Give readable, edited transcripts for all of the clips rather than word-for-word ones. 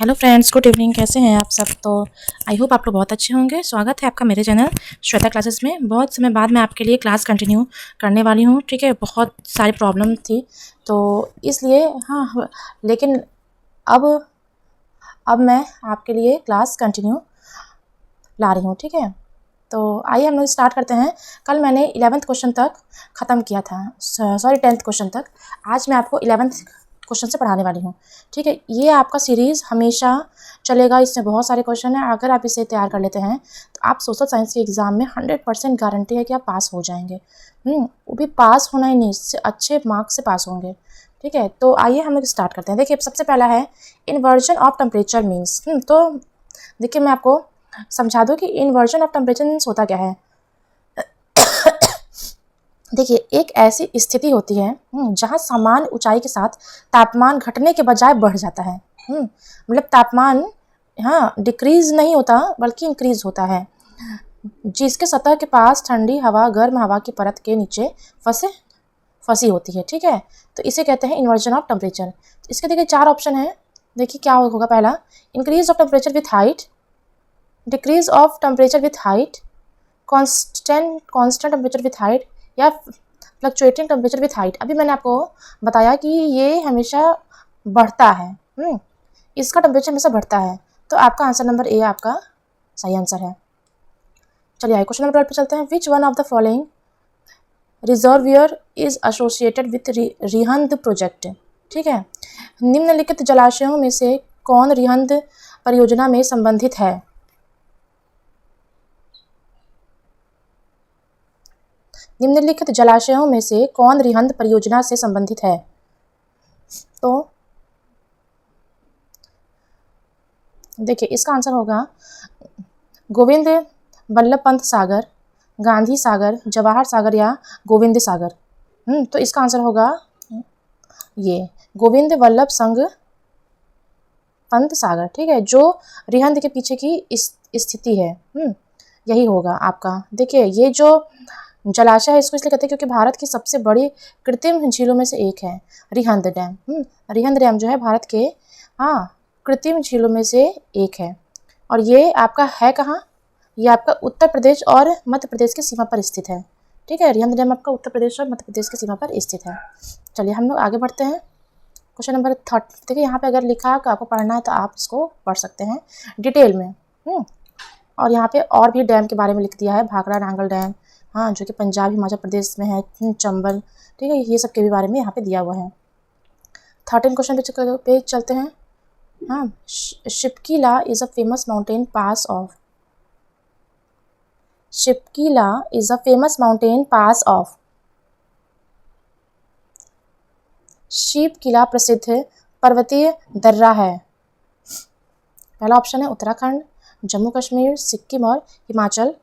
Hello friends, good evening. कैसे हैं आप सब? तो आई होप आप लोग बहुत अच्छे होंगे। स्वागत है आपका मेरे चैनल श्वेता क्लासेस में। बहुत समय बाद मैं आपके लिए क्लास कंटिन्यू करने वाली हूँ। ठीक है, बहुत सारी प्रॉब्लम थी तो इसलिए लेकिन अब अब मैं आपके लिए क्लास कंटिन्यू ला रही हूँ। ठीक है, तो आइए हम लोग स्टार्ट करते हैं। कल मैंने 11th क्वेश्चन तक ख़त्म किया था, सॉरी 10th क्वेश्चन तक। आज मैं आपको 11th क्वेश्चन से पढ़ाने वाली हूँ। ठीक है, ये आपका सीरीज़ हमेशा चलेगा। इसमें बहुत सारे क्वेश्चन हैं। अगर आप इसे तैयार कर लेते हैं तो आप सोशल साइंस के एग्ज़ाम में 100% गारंटी है कि आप पास हो जाएंगे। वो भी पास होना ही नहीं, इससे अच्छे मार्क्स से पास होंगे। ठीक है, तो आइए हम लोग स्टार्ट करते हैं। देखिए, सबसे पहला है इन्वर्जन ऑफ टेम्परेचर मीन्स। तो देखिए, मैं आपको समझा दूँ कि इन्वर्जन ऑफ टेम्परेचर मीन्स होता क्या है। देखिए, एक ऐसी स्थिति होती है जहाँ समान ऊंचाई के साथ तापमान घटने के बजाय बढ़ जाता है। मतलब तापमान डिक्रीज नहीं होता बल्कि इंक्रीज होता है, जिसके सतह के पास ठंडी हवा गर्म हवा की परत के नीचे फंसी होती है। ठीक है, तो इसे कहते हैं इन्वर्जन ऑफ टेम्परेचर। इसके देखिए 4 ऑप्शन है। देखिए क्या होगा। पहला, increase of temperature with height, decrease of temperature with height, constant temperature with height, या फ्लक्चुएटिंग टेम्परेचर विथ हाइट। अभी मैंने आपको बताया कि ये हमेशा बढ़ता है। इसका टेम्परेचर हमेशा बढ़ता है, तो आपका आंसर नंबर ए आपका सही आंसर है। चलिए आइए क्वेश्चन नंबर 12 पे चलते हैं। Which one of the following reservoir is associated with Rihand project. ठीक है, निम्नलिखित जलाशयों में से कौन रिहंद परियोजना में संबंधित है। निम्नलिखित जलाशयों में से कौन रिहंद परियोजना से संबंधित है। तो देखिए, इसका आंसर होगा गोविंद वल्लभ पंत सागर, गांधी सागर, जवाहर सागर या गोविंद सागर। तो इसका आंसर होगा ये गोविंद वल्लभ संघ पंत सागर। ठीक है, जो रिहंद के पीछे की स्थिति है, यही होगा आपका। देखिए, ये जो जलाशय है इसको इसलिए कहते हैं क्योंकि भारत की सबसे बड़ी कृत्रिम झीलों में से एक है रिहंद डैम। रिहंद डैम जो है भारत के कृत्रिम झीलों में से एक है। और ये आपका है कहाँ? ये आपका उत्तर प्रदेश और मध्य प्रदेश की सीमा पर स्थित है। ठीक है, रिहंद डैम आपका उत्तर प्रदेश और मध्य प्रदेश की सीमा पर स्थित है। चलिए हम लोग आगे बढ़ते हैं। Question number 30। देखिए, यहाँ पे अगर लिखा है कि आपको पढ़ना है तो आप इसको पढ़ सकते हैं डिटेल में। और यहाँ पे और भी डैम के बारे में लिख दिया है, भाखड़ा नांगल डैम, जो कि पंजाब हिमाचल प्रदेश में है, चंबल। ठीक है, ये सब के भी बारे में यहाँ पे दिया हुआ है। 13 क्वेश्चन पे चलते हैं। Shipki La is a famous mountain pass of. Shipki La is a famous mountain pass of. Shipki La प्रसिद्ध पर्वतीय दर्रा है। पहला ऑप्शन है उत्तराखंड, जम्मू कश्मीर, सिक्किम और हिमाचल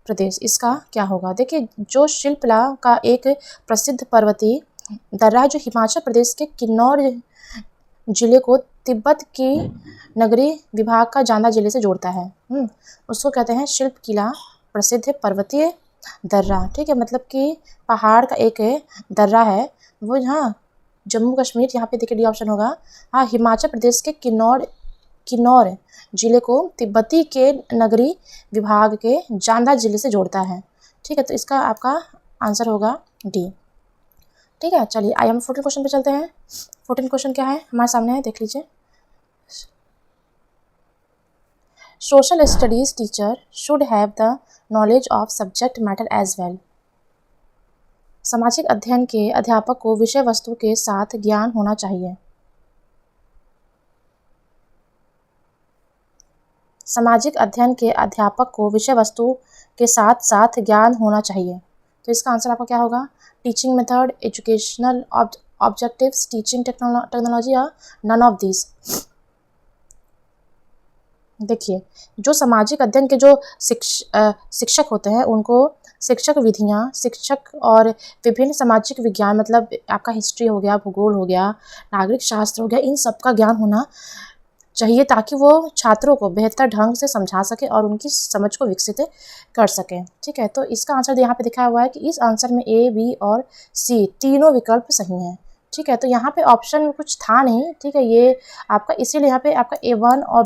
प्रदेश। इसका क्या होगा? देखिए, जो शिल्पला का एक प्रसिद्ध पर्वतीय दर्रा जो हिमाचल प्रदेश के किन्नौर जिले को तिब्बत की नगरी विभाग का जांदा जिले से जोड़ता है, उसको कहते हैं शिल्पकीला प्रसिद्ध पर्वतीय दर्रा। ठीक है, मतलब कि पहाड़ का एक दर्रा है वो। जम्मू कश्मीर, यहाँ पे देखिए डी ऑप्शन होगा। हिमाचल प्रदेश के किन्नौर जिले को तिब्बती के नगरी विभाग के जांदा जिले से जोड़ता है। ठीक है, तो इसका आपका आंसर होगा डी। ठीक है, चलिए आइए हम 14 क्वेश्चन पे चलते हैं। 14 क्वेश्चन क्या है हमारे सामने है, देख लीजिए। Social studies teacher should have the knowledge of subject matter as well. सामाजिक अध्ययन के अध्यापक को विषय वस्तु के साथ ज्ञान होना चाहिए। सामाजिक अध्ययन के अध्यापक को विषय वस्तु के साथ साथ ज्ञान होना चाहिए। तो इसका आंसर आपका क्या होगा? Teaching method, educational objectives, teaching technology या नन ऑफ दिस। देखिए, जो सामाजिक अध्ययन के जो शिक्षक होते हैं उनको शिक्षक विधियाँ, शिक्षक और विभिन्न सामाजिक विज्ञान, मतलब आपका हिस्ट्री हो गया, भूगोल हो गया, नागरिक शास्त्र हो गया, इन सब का ज्ञान होना चाहिए ताकि वो छात्रों को बेहतर ढंग से समझा सके और उनकी समझ को विकसित कर सकें। ठीक है, तो इसका आंसर यहाँ पे दिखाया हुआ है कि इस आंसर में ए, बी और सी तीनों विकल्प सही हैं। ठीक है, तो यहाँ पे ऑप्शन में कुछ था नहीं, ठीक है, ये आपका इसीलिए यहाँ पे आपका A1 और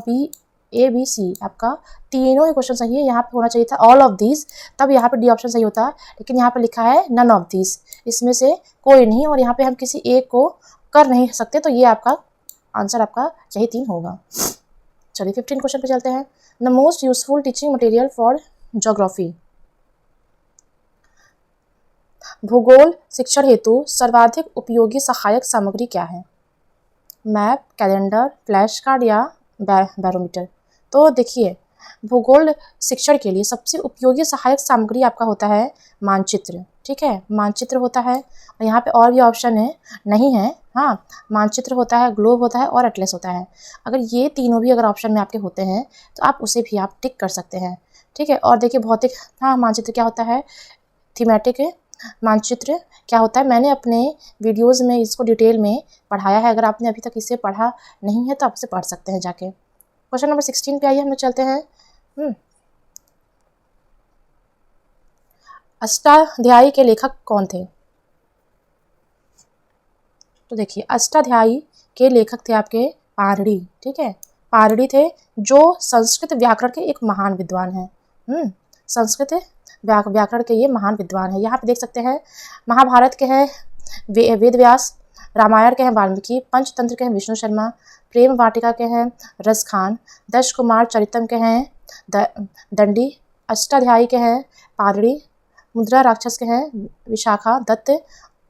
A B C आपका तीनों ही क्वेश्चन सही है। यहाँ पे होना चाहिए था ऑल ऑफ दीज, तब यहाँ पे डी ऑप्शन सही होता, लेकिन यहाँ पे लिखा है नन ऑफ दीज, इसमें से कोई नहीं, और यहाँ पे हम किसी एक को कर नहीं सकते, तो ये आपका आंसर आपका यही 3 होगा। चलिए 15 क्वेश्चन पे चलते हैं। The most useful teaching material for geography. भूगोल शिक्षण हेतु सर्वाधिक उपयोगी सहायक सामग्री क्या है? मैप, कैलेंडर, फ्लैश कार्ड या बैरोमीटर। तो देखिए, भूगोल शिक्षण के लिए सबसे उपयोगी सहायक सामग्री आपका होता है मानचित्र, ठीक है, मानचित्र होता है, और यहाँ पे और भी ऑप्शन है नहीं है, हाँ, मानचित्र होता है, ग्लोब होता है और एटलस होता है। अगर ये तीनों भी अगर ऑप्शन में आपके होते हैं तो आप उसे भी आप टिक कर सकते हैं, ठीक है। और देखिए भौतिक, हाँ, मानचित्र क्या होता है, थीमेटिक मानचित्र क्या होता है, मैंने अपने वीडियोज़ में इसको डिटेल में पढ़ाया है, अगर आपने अभी तक इसे पढ़ा नहीं है तो आप इसे पढ़ सकते हैं जाके। क्वेश्चन नंबर 16 पे आइए, हम लोग चलते हैं। अष्टाध्यायी के लेखक कौन थे? तो देखिए, अष्टाध्यायी के लेखक थे आपके पारड़ी, ठीक है, पारड़ी थे, जो संस्कृत व्याकरण के एक महान विद्वान हैं। संस्कृत व्याकरण के ये महान विद्वान है। यहाँ पे देख सकते हैं, महाभारत के हैं वेद व्यास, रामायण के हैं वाल्मीकि, पंचतंत्र के हैं विष्णु शर्मा, प्रेम वाटिका के हैं रस खान, दश कुमार चरितम के हैं दंडी, अष्टाध्यायी के हैं पारड़ी, मुद्रा राक्षस के हैं विशाखा दत्त,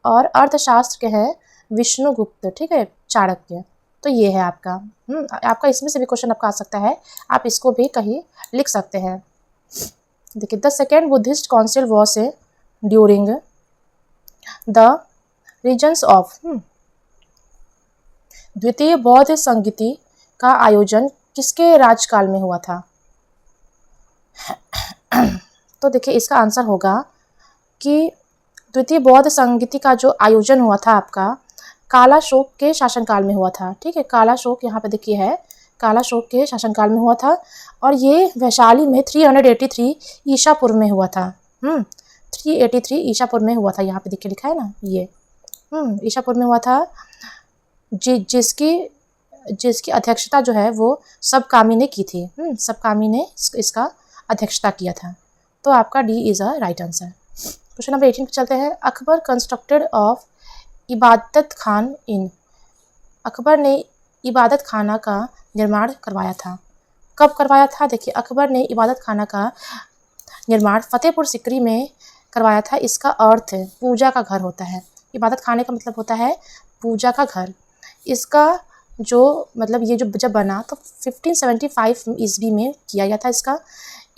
और अर्थशास्त्र के हैं विष्णुगुप्त, ठीक है, चाणक्य। तो ये है आपका। आपका इसमें से भी क्वेश्चन आपका आ सकता है, आप इसको भी कहीं लिख सकते हैं। देखिए, the second Buddhist council was during the reasons of. द्वितीय बौद्ध संगीति का आयोजन किसके राजकाल में हुआ था? तो देखिए, इसका आंसर होगा कि द्वितीय बौद्ध संगीति का जो आयोजन हुआ था आपका कालाशोक के शासनकाल में हुआ था, ठीक है, कालाशोक यहाँ पे देखिए है, कालाशोक के शासनकाल में हुआ था, और ये वैशाली में 383 ईसा पूर्व में हुआ था। 383 ईसा पूर्व में हुआ था, यहाँ पे देखिए लिखा है ना, ये ईसा पूर्व में हुआ था, जिसकी अध्यक्षता जो है वो सबकामी ने की थी। सबकामी ने इसका अध्यक्षता किया था। तो आपका D is a right answer. Question number 18 पे चलते हैं। अकबर कंस्ट्रक्टेड ऑफ इबादत खान इन। अकबर ने इबादत खाना का निर्माण करवाया था। कब करवाया था? देखिए, अकबर ने इबादत खाना का निर्माण फतेहपुर सिकरी में करवाया था। इसका अर्थ पूजा का घर होता है। इबादत खाने का मतलब होता है पूजा का घर। इसका जो मतलब ये जो जब बना तो 1575 ईस्वी में किया गया था। इसका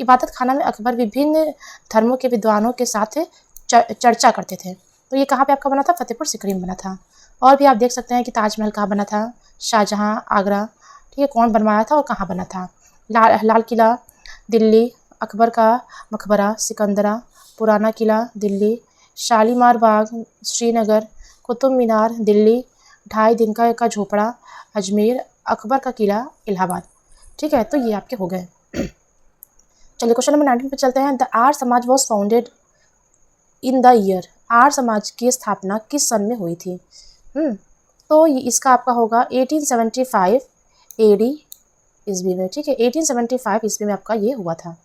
इबादत खाना में अकबर विभिन्न धर्मों के विद्वानों के साथ चर्चा करते थे। तो ये कहाँ पे आपका बना था? फतेहपुर सिकरी में बना था। और भी आप देख सकते हैं कि ताजमहल कहाँ बना था? शाहजहाँ, आगरा, ठीक है, कौन बनवाया था और कहाँ बना था? लाल किला दिल्ली, अकबर का मकबरा सिकंदरा, पुराना किला दिल्ली, शालीमार बाग श्रीनगर, कुतुब मीनार दिल्ली, 2.5 दिन का झोपड़ा अजमेर, अकबर का किला इलाहाबाद। ठीक है, तो ये आपके हो गए। चलिए क्वेश्चन नंबर 19 पे चलते हैं। The Arya Samaj was founded in the year. Arya Samaj की स्थापना किस सन में हुई थी? तो ये इसका आपका होगा 1875 AD ईस्वी में। ठीक है, 1875 ईस्वी में आपका ये हुआ था।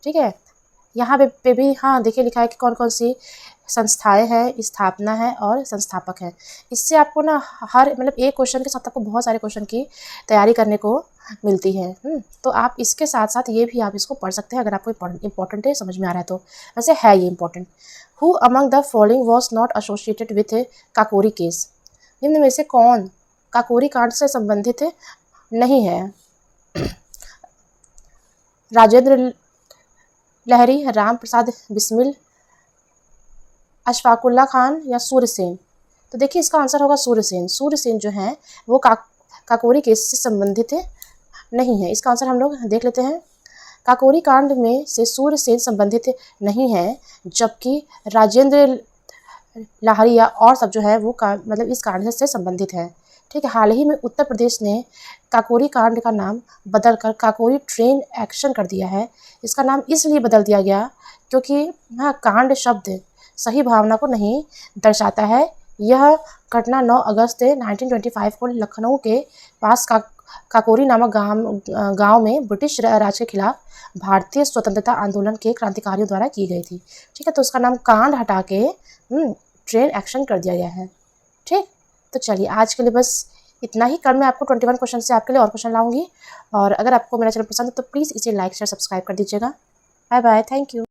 ठीक है, यहाँ पे भी हाँ देखिए लिखा है कि कौन कौन सी संस्थाएं हैं, स्थापना है और संस्थापक है। इससे आपको ना हर मतलब एक क्वेश्चन के साथ आपको बहुत सारे क्वेश्चन की तैयारी करने को मिलती है। तो आप इसके साथ साथ ये भी आप इसको पढ़ सकते हैं अगर आपको इंपॉर्टेंट है, समझ में आ रहा है तो। वैसे है ये important. Who among the following was not associated with Kakori case. निम्न में से कौन काकोरी कांड से संबंधित नहीं है? राजेंद्र लहरी, राम प्रसाद बिस्मिल, अशफाकुल्ला खान या सूर्यसेन। तो देखिए इसका आंसर होगा सूर्यसेन। सूर्यसेन जो है वो काकोरी केस से संबंधित नहीं है। इसका आंसर हम लोग देख लेते हैं। काकोरी कांड में से सूर्यसेन संबंधित नहीं है, जबकि राजेंद्र लाहरिया और सब जो है वो मतलब इस कांड से संबंधित है। ठीक है, हाल ही में उत्तर प्रदेश ने काकोरी कांड का नाम बदलकर काकोरी ट्रेन एक्शन कर दिया है। इसका नाम इसलिए बदल दिया गया क्योंकि हाँ कांड शब्द सही भावना को नहीं दर्शाता है, यह घटना 9 अगस्त 1925 को लखनऊ के पास काकोरी नामक गांव में ब्रिटिश राज के खिलाफ भारतीय स्वतंत्रता आंदोलन के क्रांतिकारियों द्वारा की गई थी। ठीक है, तो उसका नाम कांड हटा के ट्रेन एक्शन कर दिया गया है। ठीक, तो चलिए आज के लिए बस इतना ही। कल मैं आपको 21 क्वेश्चन से आपके लिए और क्वेश्चन लाऊंगी। और अगर आपको मेरा चैनल पसंद है तो प्लीज़ इसे लाइक शेयर सब्सक्राइब कर दीजिएगा। Bye bye, thank you.